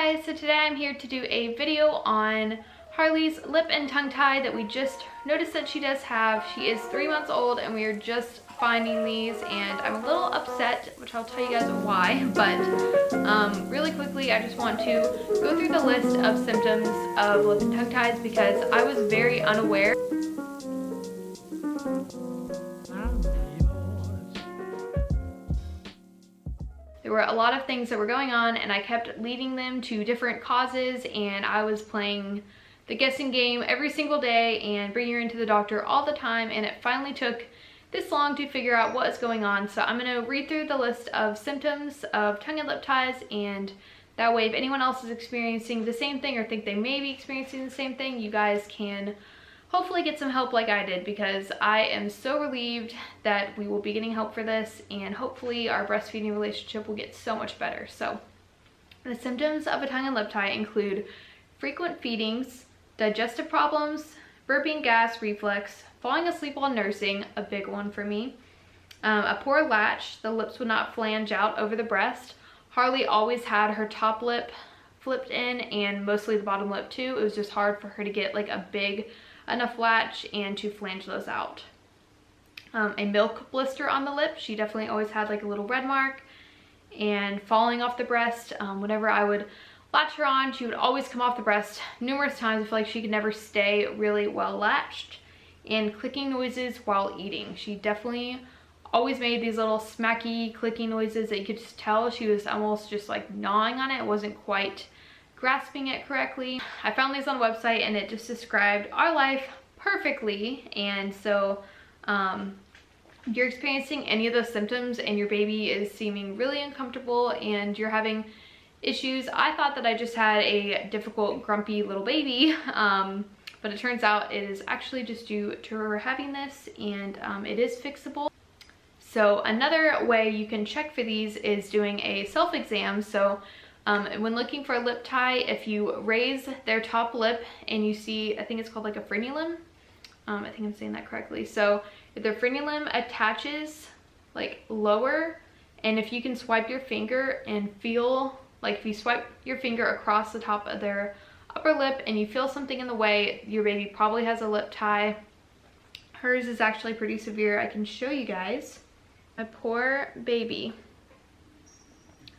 guys, so today I'm here to do a video on Harley's lip and tongue tie that we just noticed that she does have. She is 3 months old and we are just finding these and I'm a little upset, which I'll tell you guys why, but really quickly I just want to go through the list of symptoms of lip and tongue ties because I was very unaware. There were a lot of things that were going on and I kept leading them to different causes, and I was playing the guessing game every single day and bringing her into the doctor all the time, and it finally took this long to figure out what is going on. So I'm going to read through the list of symptoms of tongue and lip ties, and that way if anyone else is experiencing the same thing or think they may be experiencing the same thing, you guys can hopefully get some help like I did, because I am so relieved that we will be getting help for this and hopefully our breastfeeding relationship will get so much better. So the symptoms of a tongue and lip tie include frequent feedings, digestive problems, burping, gas, reflux, falling asleep while nursing, a big one for me, a poor latch, the lips would not flange out over the breast. Harley always had her top lip flipped in and mostly the bottom lip too. It was just hard for her to get like a big enough latch and to flange those out. A milk blister on the lip. She definitely always had like a little red mark, and falling off the breast. Whenever I would latch her on, she would always come off the breast numerous times. I feel like she could never stay really well latched. And clicking noises while eating. She definitely always made these little smacky clicking noises that you could just tell she was almost just like gnawing on it. It wasn't quite grasping it correctly. I found these on a website and it just described our life perfectly. And so if you're experiencing any of those symptoms and your baby is seeming really uncomfortable and you're having issues, I thought that I just had a difficult, grumpy little baby, but it turns out it is actually just due to her having this, and it is fixable. So another way you can check for these is doing a self-exam. So when looking for a lip tie, if you raise their top lip and you see, I think it's called like a frenulum. I think I'm saying that correctly. So if their frenulum attaches like lower, and if you can swipe your finger and feel, like if you swipe your finger across the top of their upper lip and you feel something in the way, your baby probably has a lip tie. Hers is actually pretty severe. I can show you guys. My poor baby.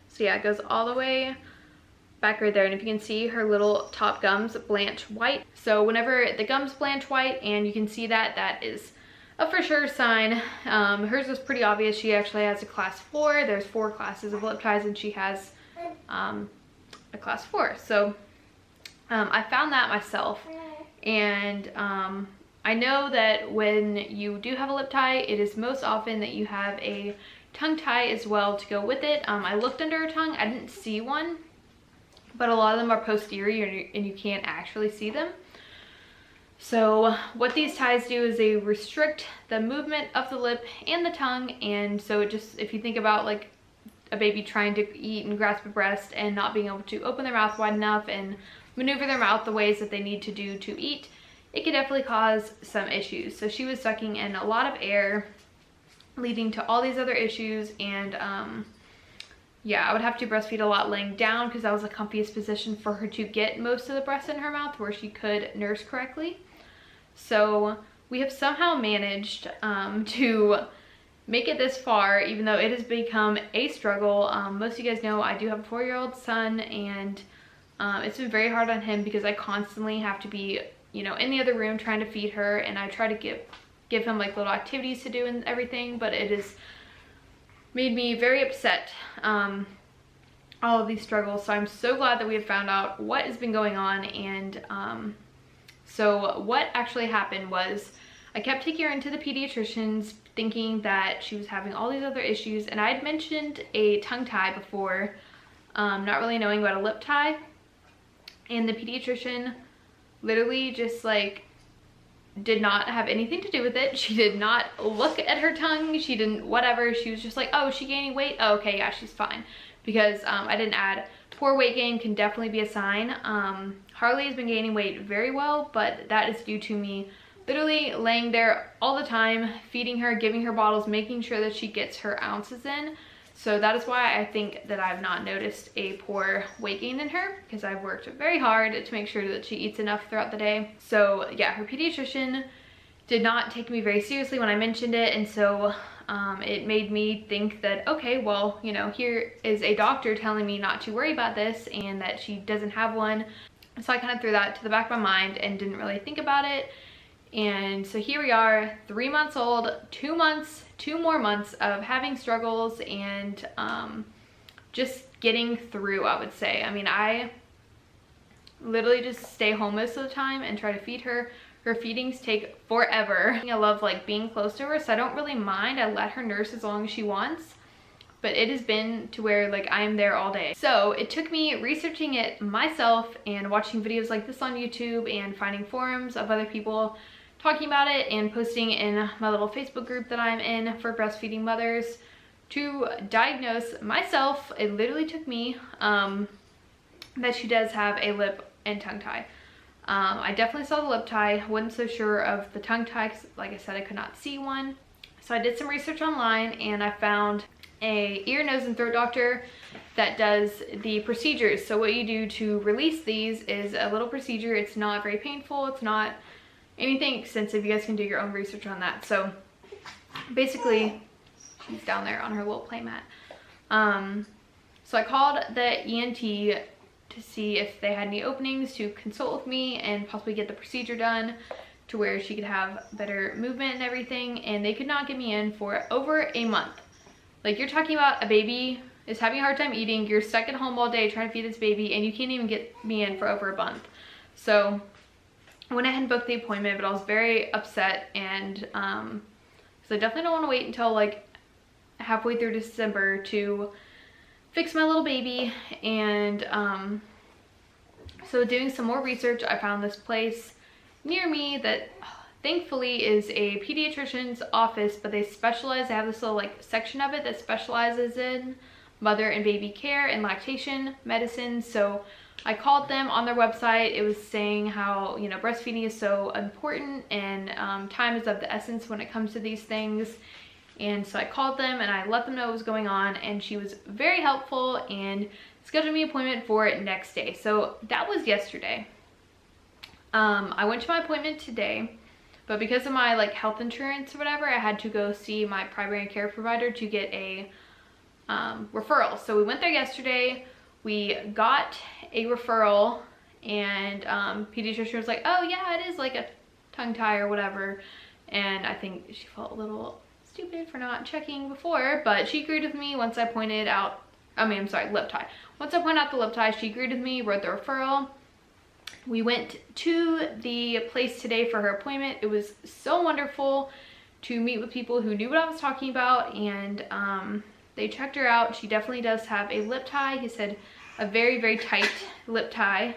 So yeah, it goes all the way back right there, and if you can see, her little top gums blanch white. So whenever the gums blanch white and you can see that, that is a for sure sign. Hers was pretty obvious. She actually has a class 4. There's 4 classes of lip ties and she has a class 4. So I found that myself, and I know that when you do have a lip tie, it is most often that you have a tongue tie as well to go with it. I looked under her tongue, I didn't see one, but a lot of them are posterior and you can't actually see them. So what these ties do is they restrict the movement of the lip and the tongue, and so it just, if you think about like a baby trying to eat and grasp a breast and not being able to open their mouth wide enough and maneuver their mouth the ways that they need to do to eat, it could definitely cause some issues. So she was sucking in a lot of air, leading to all these other issues, and yeah, I would have to breastfeed a lot laying down because that was the comfiest position for her to get most of the breast in her mouth where she could nurse correctly. So we have somehow managed to make it this far, even though it has become a struggle. Most of you guys know I do have a 4-year-old son, and it's been very hard on him because I constantly have to be, you know, in the other room trying to feed her, and I try to give him like little activities to do and everything, but it has made me very upset, all of these struggles. So I'm so glad that we have found out what has been going on. And so what actually happened was I kept taking her into the pediatricians thinking that she was having all these other issues, and I had mentioned a tongue tie before, not really knowing about a lip tie, and the pediatrician literally just like did not have anything to do with it. She did not look at her tongue. She didn't whatever. She was just like, oh, is she gaining weight? Oh, okay, yeah, she's fine. Because I didn't add. Poor weight gain can definitely be a sign. Harley has been gaining weight very well, but that is due to me literally laying there all the time, feeding her, giving her bottles, making sure that she gets her ounces in. So that is why I think that I've not noticed a poor weight gain in her, because I've worked very hard to make sure that she eats enough throughout the day. So yeah, her pediatrician did not take me very seriously when I mentioned it, and so it made me think that, okay, well, you know, here is a doctor telling me not to worry about this and that she doesn't have one. So I kind of threw that to the back of my mind and didn't really think about it. And so here we are, 3 months old, 2 more months of having struggles and just getting through, I would say. I mean, I literally just stay home most of the time and try to feed her. Her feedings take forever. I love like being close to her, so I don't really mind. I let her nurse as long as she wants, but it has been to where like I am there all day. So it took me researching it myself and watching videos like this on YouTube and finding forums of other people talking about it and posting in my little Facebook group that I'm in for breastfeeding mothers to diagnose myself. It literally took me that she does have a lip and tongue tie. I definitely saw the lip tie, wasn't so sure of the tongue tie because, like I said, I could not see one. So I did some research online and I found a ear, nose, and throat doctor that does the procedures. So what you do to release these is a little procedure. It's not very painful. It's not anything extensive. You guys can do your own research on that. So basically, she's down there on her little play mat. So I called the ENT to see if they had any openings to consult with me and possibly get the procedure done to where she could have better movement and everything, and they could not get me in for over a month. Like, you're talking about a baby is having a hard time eating, you're stuck at home all day trying to feed this baby, and you can't even get me in for over a month. So I went ahead and booked the appointment, but I was very upset, and so I definitely don't want to wait until like halfway through December to fix my little baby. And so doing some more research, I found this place near me that thankfully is a pediatrician's office, but they specialize, they have this little like section of it that specializes in mother and baby care and lactation medicine. So I called them on their website. It was saying how, you know, breastfeeding is so important and time is of the essence when it comes to these things. And so I called them and I let them know what was going on, and she was very helpful and scheduled me an appointment for it next day. So that was yesterday. I went to my appointment today, but because of my like health insurance or whatever, I had to go see my primary care provider to get a referral. So we went there yesterday, we got a referral, and pediatrician was like, oh yeah, it is like a tongue tie or whatever. And I think she felt a little stupid for not checking before, but she agreed with me once I pointed out, lip tie. Once I pointed out the lip tie, she agreed with me, wrote the referral. We went to the place today for her appointment. It was so wonderful to meet with people who knew what I was talking about, and they checked her out. She definitely does have a lip tie. He said a very, very tight lip tie.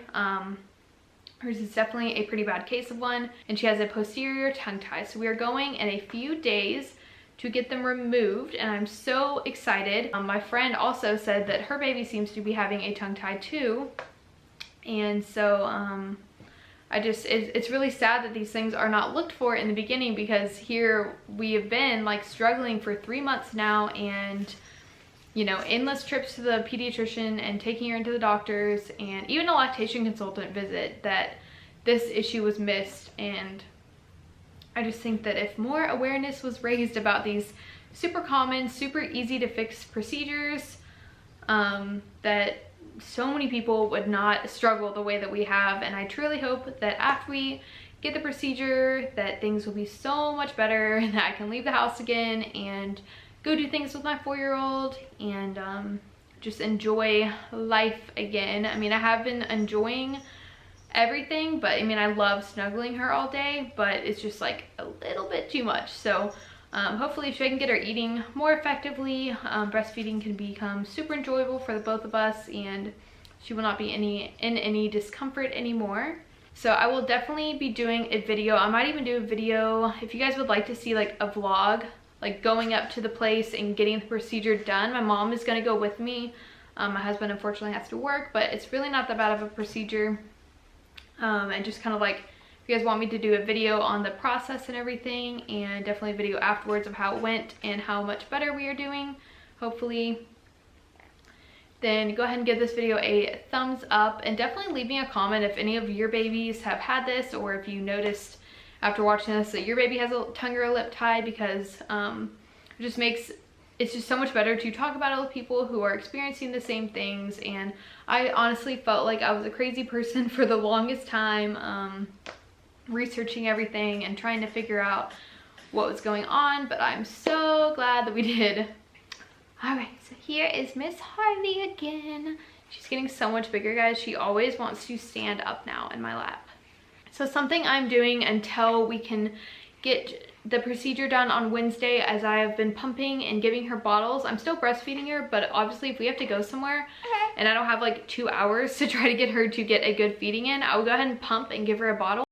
Hers is definitely a pretty bad case of one, and she has a posterior tongue tie. So we are going in a few days to get them removed, and I'm so excited. My friend also said that her baby seems to be having a tongue tie too, and so it's really sad that these things are not looked for in the beginning, because here we have been like struggling for 3 months now, and you know, endless trips to the pediatrician and taking her into the doctors and even a lactation consultant visit, that this issue was missed. And I just think that if more awareness was raised about these super common, super easy to fix procedures, that so many people would not struggle the way that we have. And I truly hope that after we get the procedure, that things will be so much better, that I can leave the house again and go do things with my 4-year-old and just enjoy life again. I mean, I have been enjoying everything, but I mean, I love snuggling her all day, but it's just like a little bit too much. So hopefully if I can get her eating more effectively, breastfeeding can become super enjoyable for the both of us, and she will not be in any discomfort anymore. So I will definitely be doing a video. I might even do a video if you guys would like to see like a vlog, like going up to the place and getting the procedure done. My mom is gonna go with me. My husband unfortunately has to work, but it's really not that bad of a procedure. And just kind of like, if you guys want me to do a video on the process and everything, and definitely a video afterwards of how it went and how much better we are doing, hopefully, then go ahead and give this video a thumbs up, and definitely leave me a comment if any of your babies have had this, or if you noticed after watching this that your baby has a tongue or a lip tied, because it's just so much better to talk about it with people who are experiencing the same things. And I honestly felt like I was a crazy person for the longest time, researching everything and trying to figure out what was going on, but I'm so glad that we did. All right, so here is Miss Harley again. She's getting so much bigger, guys. She always wants to stand up now in my lap. So something I'm doing until we can get the procedure done on Wednesday, as I have been pumping and giving her bottles. I'm still breastfeeding her, but obviously if we have to go somewhere and I don't have like 2 hours to try to get her to get a good feeding in, I will go ahead and pump and give her a bottle.